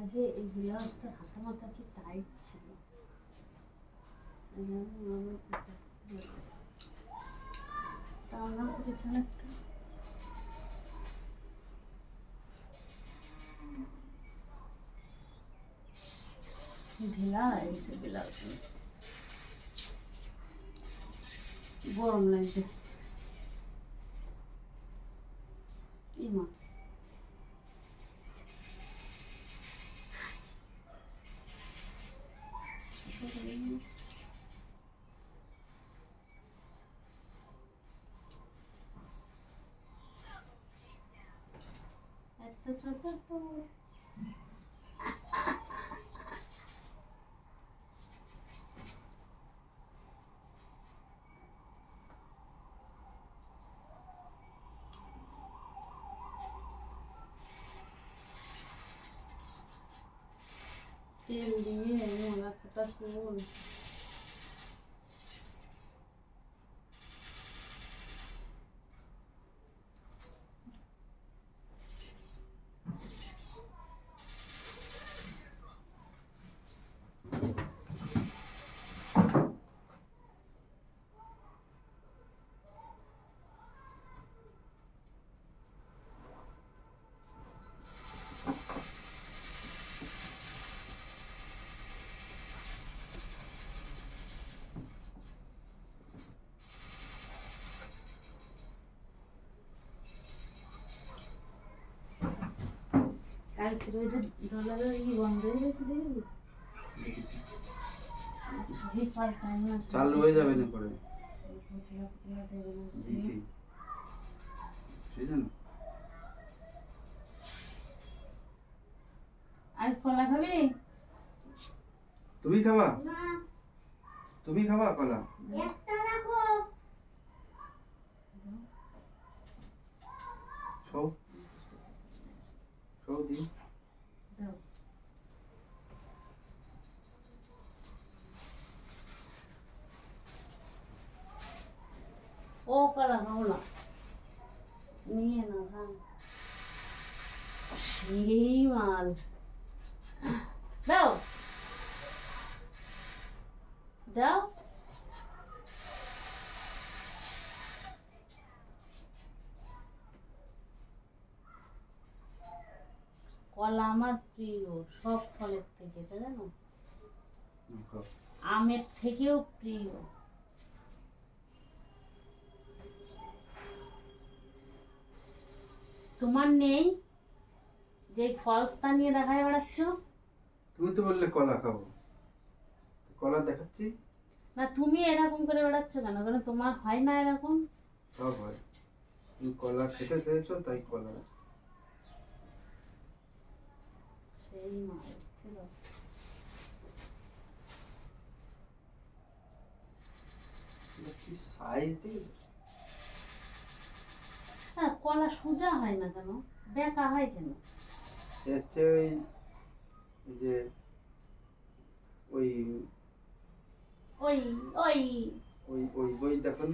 আগে এই ব্লাউজটা হাতা মাথা কি টাইট ছিল, তার নাম তো পিছনে একটা ঢিলা হয়েছে ব্লাউজ, গরম লাগছে। ইমা একটা ছোট তো তেল দিয়ে আমার একটা চুল কালকে ওইটা ডলারের কি বন্ধ হয়ে গেছে দেখবি, ছবি পাল্টায় না চালু হয়ে যাবে না পরে দিছি বুঝছেন। আর কলা খাবি? তুমি খাবা? না, তুমি খাবা কলা? একটা রাখো। ছৌ ছৌ দি দাও ও কলা খাও না, নিয়ে না খান সেই মাল দাও দাও। কলা আমার প্রিয় সব ফলের থেকে, তাই জানো, খাও। আমের থেকেও প্রিয়। তোমার নেই যে ফলসটা নিয়ে দেখায় বেড়াচ্ছ? তুমি তো বললে কলা খাবো, কলা দেখাচ্ছি না, তুমি এরকম করে বেড়াচ্ছ কেন? কারণ তোমার হয় না এরকম? সব হয়, তুমি কলা খেতে চেয়েছো তাই কলা। সেই মাল ছিল। কি সাইজ দেখেছো? হ্যাঁ, কলা সোজা হয় না কেন, বেঁকা হয় কেন? হচ্ছে ওই ওই যে ওই ওই ওই ওই ওই বই দেখুন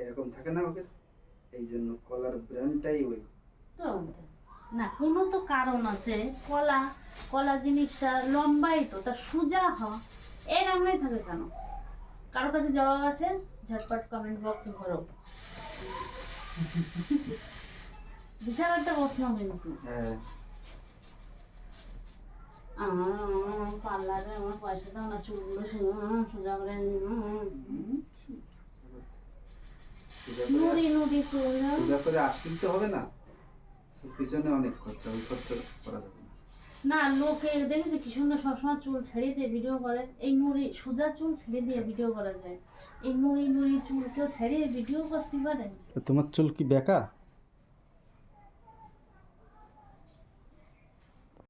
এরকম থাকে না ওকে, এই জন্য কলার ব্র্যান্ডটাই ওই। তো না, কোনো তো কারণ আছে। কলা কলা জিনিসটা লম্বাই তো, তা সোজা হয় এরকম হয়ে থাকে কেন? কারোর কাছে জবাব আছে? ঝটপট কমেন্ট বক্সে ভরো। বিশাল একটা প্রশ্ন কিন্তু। হ্যাঁ পার্লারে আমার পয়সা দাও না, চুলগুলো সোজা করে নুড়ি নুড়ি চুল সোজা করে আসতে হবে না, পিছনে অনেক খরচা, ওই খরচা করা যাবে না। না। লোকে দেখেছি কি সুন্দর সবসময় চুল ছেড়ে দিয়ে ভিডিও করে, এই নুড়ি সোজা চুল ছেড়ে দিয়ে ভিডিও করা যায়, এই নুড়ি নুড়ি চুল কেউ ছেড়ে ভিডিও করতে পারে? তোমার চুল কি বেঁকা?